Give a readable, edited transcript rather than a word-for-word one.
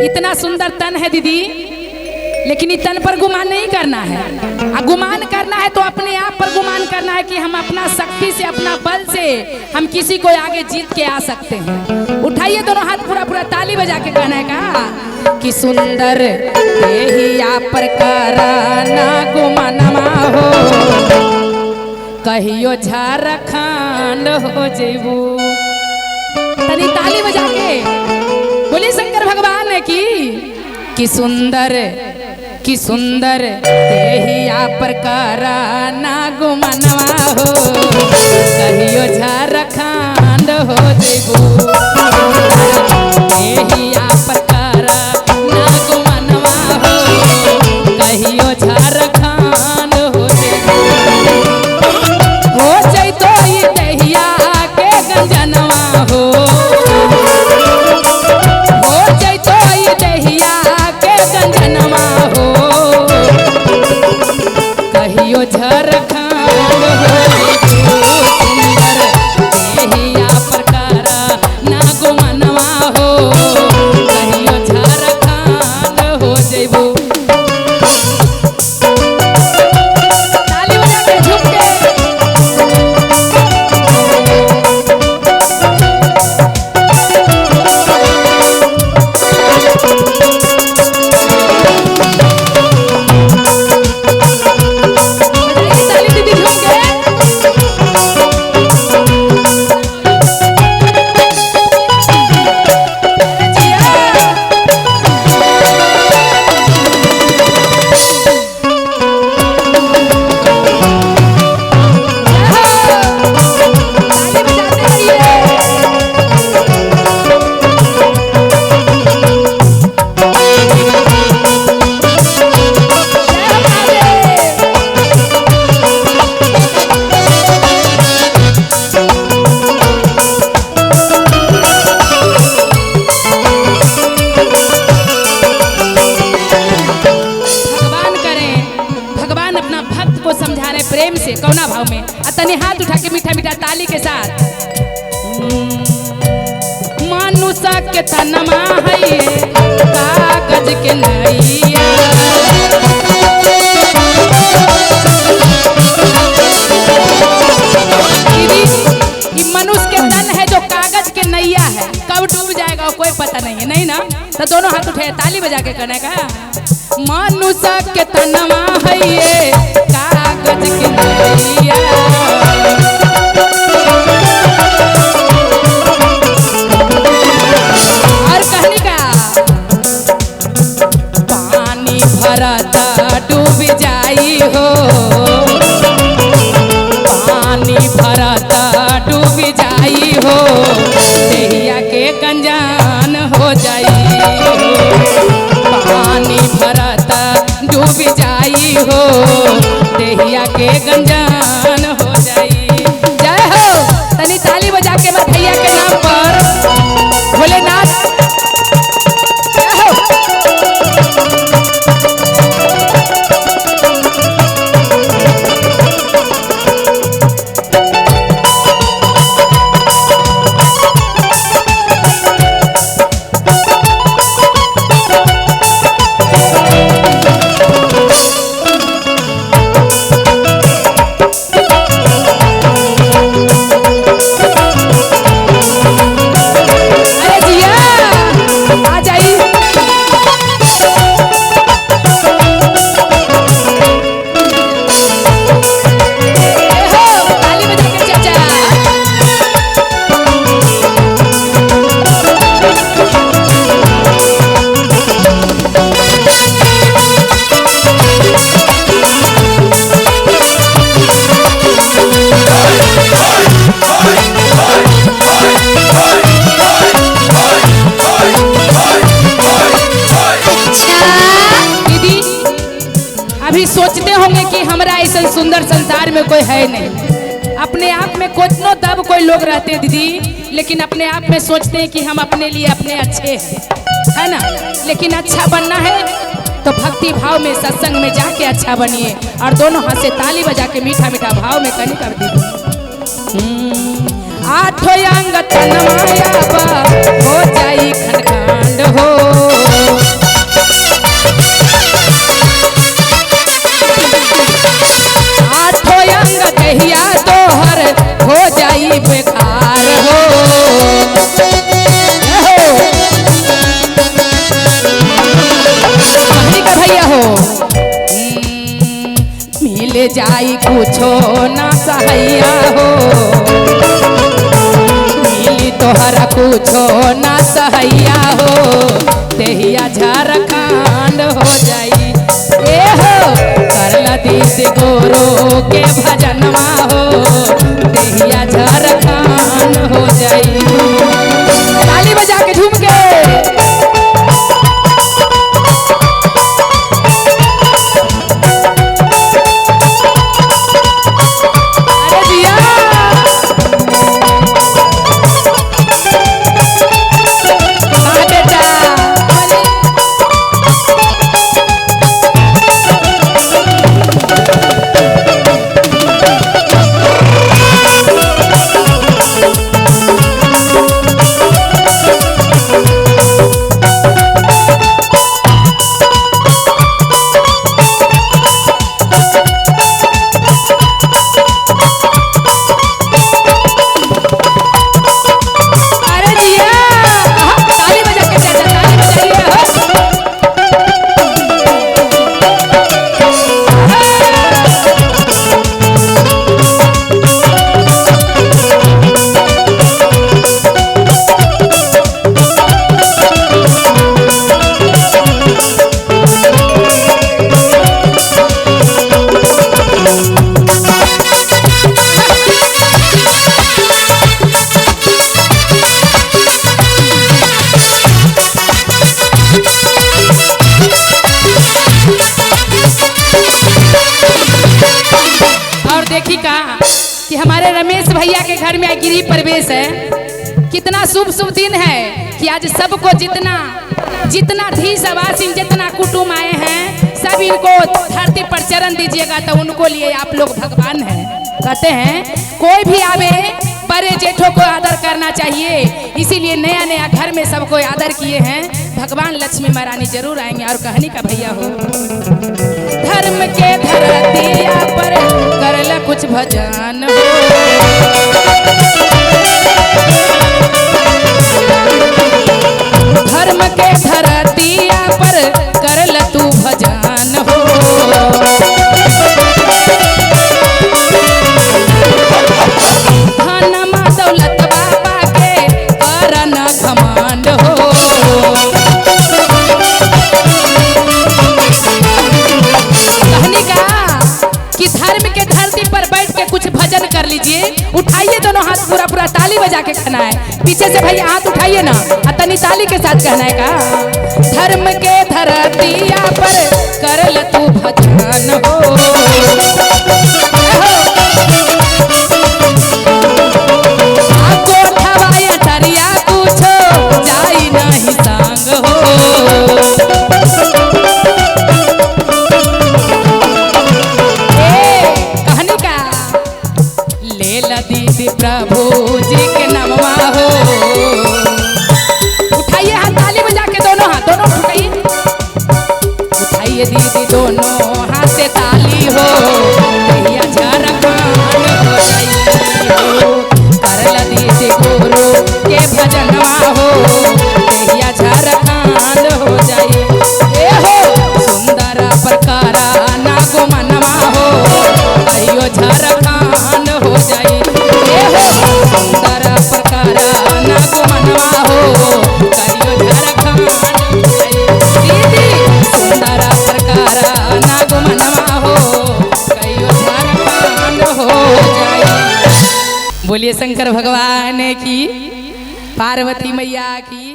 इतना सुंदर तन है दीदी, लेकिन इस तन पर गुमान नहीं करना है। गुमान करना है तो अपने आप पर गुमान करना है कि हम अपना शक्ति से, अपना बल से हम किसी को आगे जीत के आ सकते हैं। उठाइए दोनों हाथ, पूरा पूरा ताली बजा के कहना है का कि सुंदर देहिया पर कराना गुमानमा हो, कहियो झारखंड हो जेबू। तनी ताली बजा के बोले शंकर भगवान की सुंदर देहिया पर कराना गुमानमा हो, कहियो झारखंड हो जेबू। देहिया पर कराना गुमानमा हो, कहियो झारखंड हो जेबू। हो जइतो ई देहिया के गंजनवा हो, हो जइतो ई देहिया के गंजनवा हो, कहियो झारखंड हो जेबू। सुंदर देहिया पर कराना गुमानमा हो, कहियो झारखंड हो जेबू। ताली बजा के झूम के प्रेम से कौना भाव में तनी हाथ उठा के मीठा मीठा ताली के साथ। मनुष्य के तनमा है कागज के नैया, दीदी मनुष्य के तन है जो कागज के नैया है, कब डूब जाएगा वो कोई पता नहीं है, नहीं ना? तो दोनों हाथ उठे ताली बजा के कहने का मनुष्य के तनमा है ये कागज के नैया, और कहने का पानी भरता डूब जाई हो, पानी भरता डूब जाई हो, देहिया के गंजान हो जाई हो। पानी भरता डूब जाई हो, देहिया के गंजान हो जाई। जय हो। तनी ताली बजा के भैया के नाम पर भोलेनाथ जय हो। अभी सोचते होंगे कि हमारा ऐसा सुंदर संसार में कोई है नहीं। अपने आप में कोचनो तब कोई लोग रहते हैं दीदी, लेकिन अपने आप में सोचते हैं कि हम अपने लिए अपने अच्छे हैं, है ना? लेकिन अच्छा बनना है तो भक्ति भाव में सत्संग में जाके अच्छा बनिए, और दोनों हाथ से ताली बजा के मीठा मीठा भाव में कनी कर दीजिए। आठों अंग तन माया हो जाई खंड खंड हो, मिले जाई कुछो ना सहैया हो, मिली तोहरा कुछो ना सहैया हो, देहिया झारखंड हो जाई। ए हो करला दीदी गोरो के भजनवा हो, देहिया झारखंड हो जाई। ताली बजा के झूम के कि हमारे रमेश भैया के घर में गृह प्रवेश है। कितना शुभ शुभ दिन है कि आज सबको जितना जितना धी सवासिन जितना कुटुंब आए हैं सब इनको धरती पर चरण दीजिएगा तो उनको लिए आप लोग भगवान हैं। कहते हैं कोई भी आवे बड़े जेठों को आदर करना चाहिए, इसीलिए नया नया घर में सबको आदर किए हैं। भगवान लक्ष्मी महारानी जरूर आएंगे। और कहानी का भैया हो धर्म के धरतिया पर करला कुछ भजन हो, धर्म के धरतिया पर करल तू भजन हो, धनमा दौलत बाबा के करन घमंड हो। कहने का कि धर्म के धरती पर बैठ के कुछ भजन कर लीजिए। उठाइए दोनों हाथ, पूरा पूरा ताली बजा के कहना है। पीछे से भैया हाथ उठाइए ना, तनी ताली के साथ कहना है का धर्म के धरतिया पर करल तू भजन हो। कोठवाया तरिया कुछो जाई नहीं संग हो। कहने का लेला दीदी प्रभु जी के नमवा हो। उठाइए हाथ, ताली बजा के दोनों हाथ, दोनों उठाइए, उठाइए दीदी दोनों हाथ से ताली हो। भैया झारखंड हो जाइए, करला दीदी गुरु के भजनवा हो। भैया झारखंड हो जाइए। ए हो सुंदर प्रकारा नागो मनवा हो, कहियो झारखंड हो जाइए। ए हो सुंदर प्रकारा नागो मनवा हो, कहियो झारखंड हो जाइए। दीदी सुंदर प्रकारा नागो मनवा हो, कहियो झारखंड हो जाइए। बोलिए शंकर भगवान की, पार्वती मैया की।